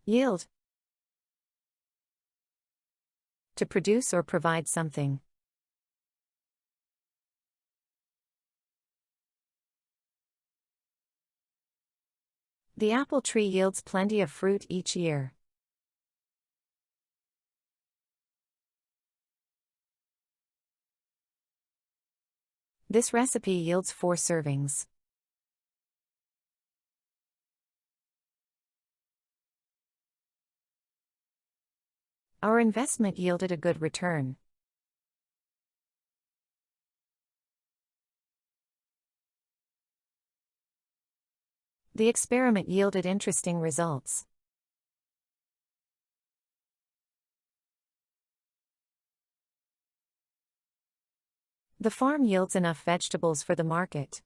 Yield. To produce or provide something. The apple tree yields plenty of fruit each year. This recipe yields 4 servings. Our investment yielded a good return. The experiment yielded interesting results. The farm yields enough vegetables for the market.